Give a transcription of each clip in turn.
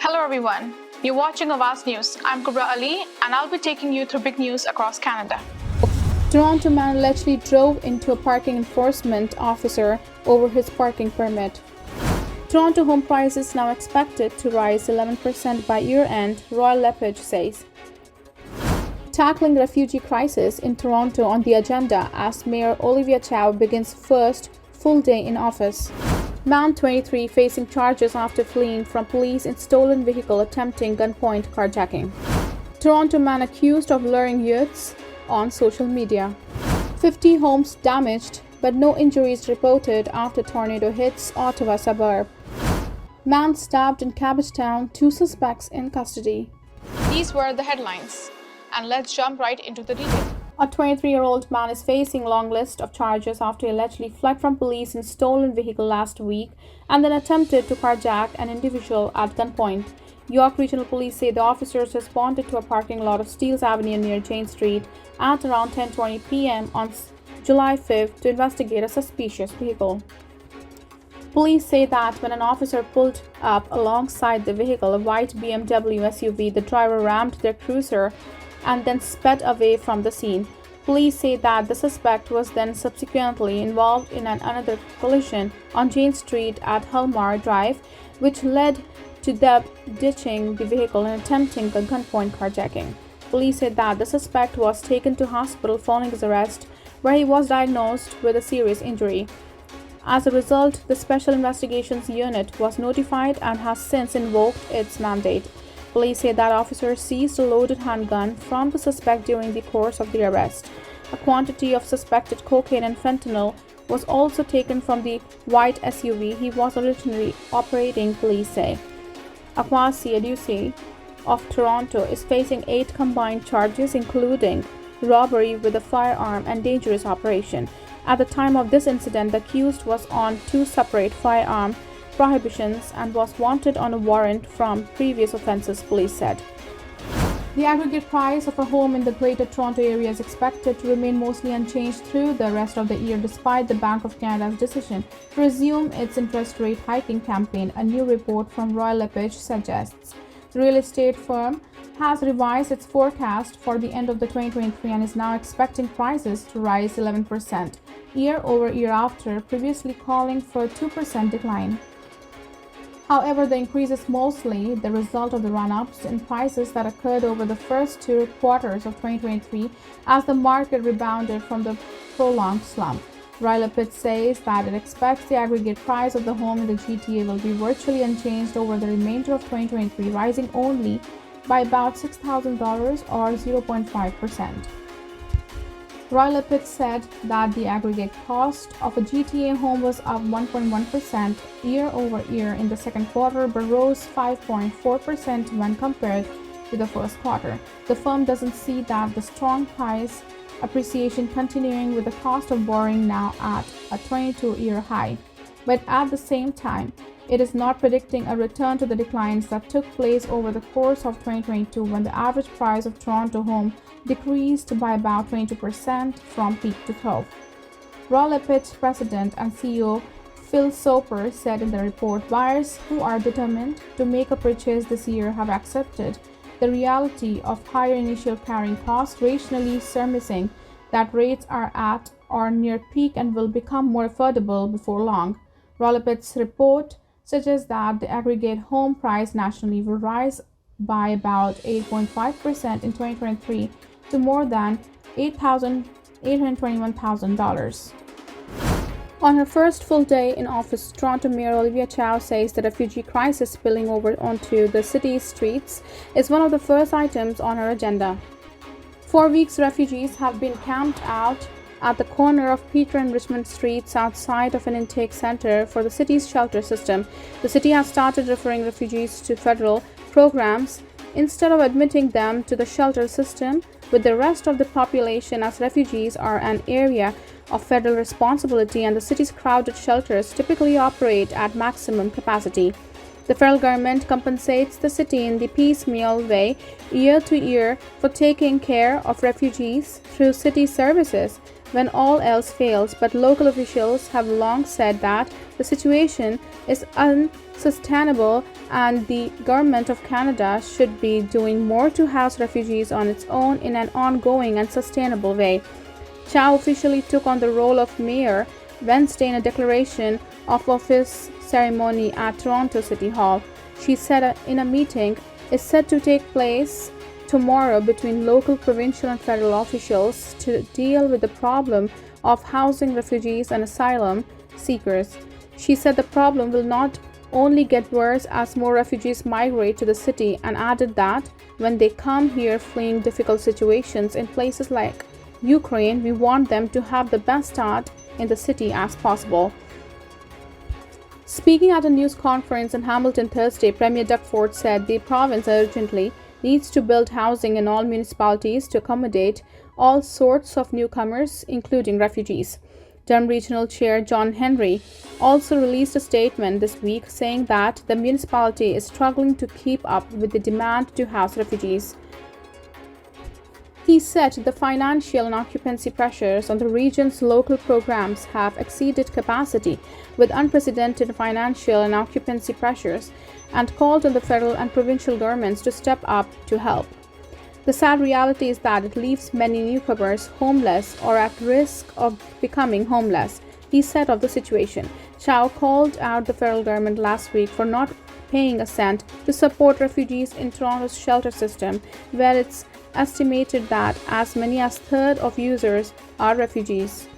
Hello everyone, you're watching Awaz News. I'm Kubra Ali and I'll be taking you through big news across Canada. Toronto man allegedly drove into a parking enforcement officer over his parking permit. Toronto home prices now expected to rise 11% by year-end, Royal LePage says. Tackling the refugee crisis in Toronto on the agenda as Mayor Olivia Chow begins first full day in office. Man 23 facing charges after fleeing from police in stolen vehicle attempting gunpoint carjacking. Toronto man accused of luring youths on social media. 50 homes damaged, but no injuries reported after tornado hits Ottawa suburb. Man stabbed in Cabbagetown, 2 suspects in custody. These were the headlines, and let's jump right into the detail. A 23-year-old man is facing a long list of charges after he allegedly fled from police in a stolen vehicle last week and then attempted to carjack an individual at gunpoint. York Regional Police say the officers responded to a parking lot of Steeles Avenue near Jane Street at around 10:20 p.m. on July 5th to investigate a suspicious vehicle. Police say that when an officer pulled up alongside the vehicle, a white BMW SUV, the driver rammed their cruiser and then sped away from the scene. Police say that the suspect was then subsequently involved in another collision on Jane Street at Hulmar Drive, which led to them ditching the vehicle and attempting a gunpoint carjacking. Police said that the suspect was taken to hospital following his arrest, where he was diagnosed with a serious injury. As a result, the Special Investigations Unit was notified and has since invoked its mandate. Police say that officers seized a loaded handgun from the suspect during the course of the arrest. A quantity of suspected cocaine and fentanyl was also taken from the white SUV he was originally operating, police say. Awaz of Toronto is facing 8 combined charges, including robbery with a firearm and dangerous operation. At the time of this incident, the accused was on 2 separate firearm prohibitions and was wanted on a warrant from previous offences, police said. The aggregate price of a home in the Greater Toronto Area is expected to remain mostly unchanged through the rest of the year despite the Bank of Canada's decision to resume its interest rate hiking campaign, a new report from Royal LePage suggests. The real estate firm has revised its forecast for the end of the 2023 and is now expecting prices to rise 11% year over year after previously calling for a 2% decline. However, the increase is mostly the result of the run-ups in prices that occurred over the first 2 quarters of 2023 as the market rebounded from the prolonged slump. Royal LePage says that it expects the aggregate price of the home in the GTA will be virtually unchanged over the remainder of 2023, rising only by about $6,000 or 0.5%. Royal LePage said that the aggregate cost of a GTA home was up 1.1% year over year in the second quarter, but rose 5.4% when compared to the first quarter. The firm doesn't see that the strong price appreciation continuing, with the cost of borrowing now at a 22-year high. But at the same time, it is not predicting a return to the declines that took place over the course of 2022 when the average price of Toronto home decreased by about 22% from peak to trough. Royal LePage President and CEO Phil Soper said in the report, buyers who are determined to make a purchase this year have accepted the reality of higher initial carrying costs, rationally surmising that rates are at or near peak and will become more affordable before long. Royal LePage's report suggests that the aggregate home price nationally will rise by about 8.5% in 2023 to more than $821,000. On her first full day in office, Toronto Mayor Olivia Chow says the refugee crisis spilling over onto the city's streets is one of the first items on her agenda. For weeks, refugees have been camped out at the corner of Peter and Richmond Streets outside of an intake center for the city's shelter system. The city has started referring refugees to federal programs instead of admitting them to the shelter system with the rest of the population, as refugees are an area of federal responsibility and the city's crowded shelters typically operate at maximum capacity. The federal government compensates the city in the piecemeal way year to year for taking care of refugees through city services, when all else fails, but local officials have long said that the situation is unsustainable and the government of Canada should be doing more to house refugees on its own in an ongoing and sustainable way. Chow officially took on the role of mayor Wednesday in a declaration of office ceremony at Toronto City Hall. She said in a meeting is set to take place tomorrow between local, provincial, and federal officials to deal with the problem of housing refugees and asylum seekers. She said the problem will not only get worse as more refugees migrate to the city, and added that when they come here fleeing difficult situations in places like Ukraine, we want them to have the best start in the city as possible. Speaking at a news conference in Hamilton Thursday, Premier Doug Ford said the province urgently needs to build housing in all municipalities to accommodate all sorts of newcomers, including refugees. Durham Regional Chair John Henry also released a statement this week saying that the municipality is struggling to keep up with the demand to house refugees. He said the financial and occupancy pressures on the region's local programs have exceeded capacity with unprecedented financial and occupancy pressures, and called on the federal and provincial governments to step up to help. The sad reality is that it leaves many newcomers homeless or at risk of becoming homeless, he said of the situation. Chow called out the federal government last week for not paying a cent to support refugees in Toronto's shelter system, where it's estimated that as many as a third of users are refugees.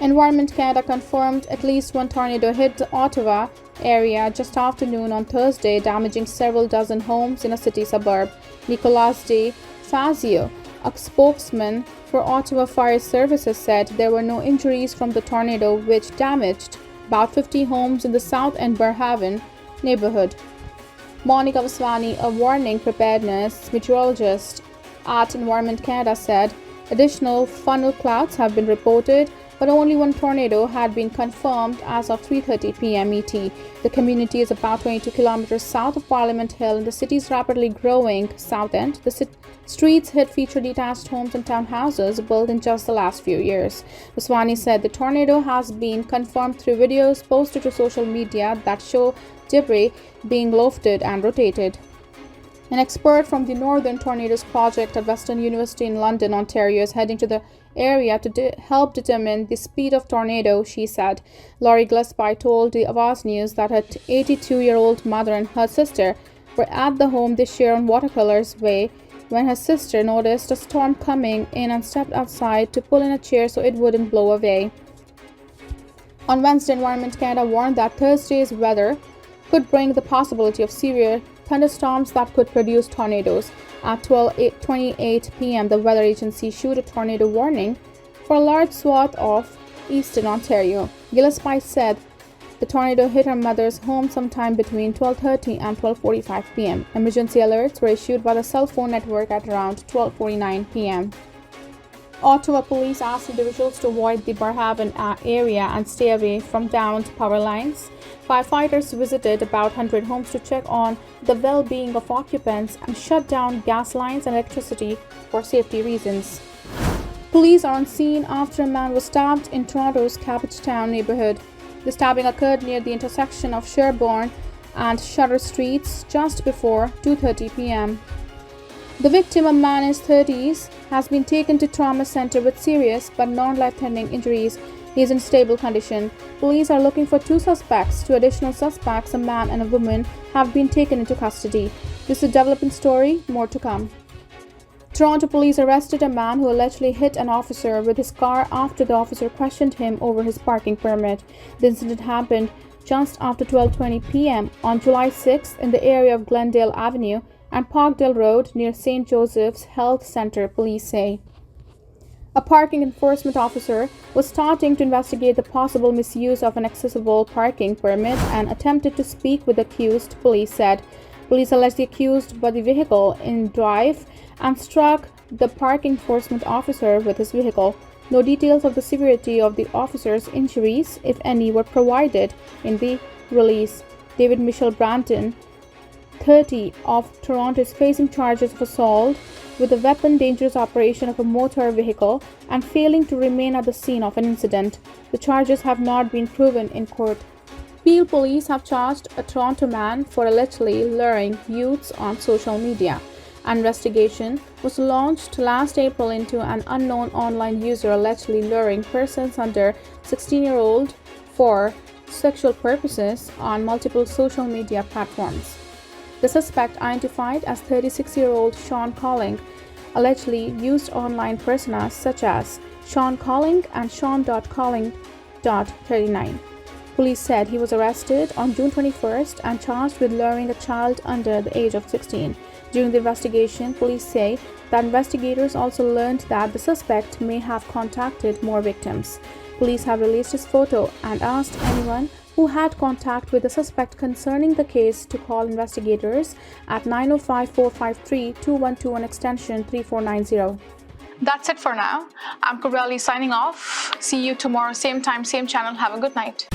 Environment Canada confirmed at least one tornado hit the Ottawa area just after noon on Thursday, damaging several dozen homes in a city suburb. Nicolas de Fazio, a spokesman for Ottawa Fire Services, said there were no injuries from the tornado, which damaged about 50 homes in the South and Barrhaven neighborhood. Monica Vaswani, a warning preparedness meteorologist at Environment Canada, said additional funnel clouds have been reported, but only one tornado had been confirmed as of 3:30 p.m. ET. The community is about 22 kilometers south of Parliament Hill in the city's rapidly growing south end. The streets hit feature detached homes and townhouses built in just the last few years. Vaswani said the tornado has been confirmed through videos posted to social media that show debris being lofted and rotated. An expert from the Northern Tornadoes Project at Western University in London, Ontario, is heading to the area to help determine the speed of tornado, she said. Laurie Gillespie told the Awaz News that her 82-year-old mother and her sister were at the home this year on Watercolors Way when her sister noticed a storm coming in and stepped outside to pull in a chair so it wouldn't blow away. On Wednesday, Environment Canada warned that Thursday's weather could bring the possibility of severe thunderstorms that could produce tornadoes. At 12:28 p.m., the weather agency issued a tornado warning for a large swath of eastern Ontario. Gillespie said the tornado hit her mother's home sometime between 12:30 and 12:45 p.m. Emergency alerts were issued by the cell phone network at around 12:49 p.m. Ottawa police asked individuals to avoid the Barrhaven area and stay away from downed power lines. Firefighters visited about 100 homes to check on the well-being of occupants and shut down gas lines and electricity for safety reasons. Police are on scene after a man was stabbed in Toronto's Cabbagetown neighborhood. The stabbing occurred near the intersection of Sherbourne and Shutter Streets just before 2:30 p.m. The victim, a man in his 30s, has been taken to trauma center with serious but non-life-threatening injuries. He is in stable condition. Police are looking for two suspects. Two additional suspects, a man and a woman, have been taken into custody. This is a developing story. More to come. Toronto police arrested a man who allegedly hit an officer with his car after the officer questioned him over his parking permit. The incident happened just after 12:20 p.m. on July 6th in the area of Glendale Avenue and Parkdale Road near St. Joseph's Health Center, police say. A parking enforcement officer was starting to investigate the possible misuse of an accessible parking permit and attempted to speak with the accused, police said. Police allege the accused brought the vehicle in drive and struck the parking enforcement officer with his vehicle. No details of the severity of the officer's injuries, if any, were provided in the release. David Michel Branton, 30, of Toronto, is facing charges of assault with a weapon dangerous operation of a motor vehicle and failing to remain at the scene of an incident. The charges have not been proven in court. Peel police have charged a Toronto man for allegedly luring youths on social media. An investigation was launched last April into an unknown online user allegedly luring persons under 16-year-old for sexual purposes on multiple social media platforms. The suspect, identified as 36-year-old Sean Calling, allegedly used online personas such as Sean Calling and Sean.Calling.39. Police said he was arrested on June 21st and charged with luring a child under the age of 16. During the investigation, police say that investigators also learned that the suspect may have contacted more victims. Police have released his photo and asked anyone who had contact with the suspect concerning the case to call investigators at 905-453-2121 extension 3490. That's it for now. I'm Kubrali signing off. See you tomorrow, same time, same channel. Have a good night.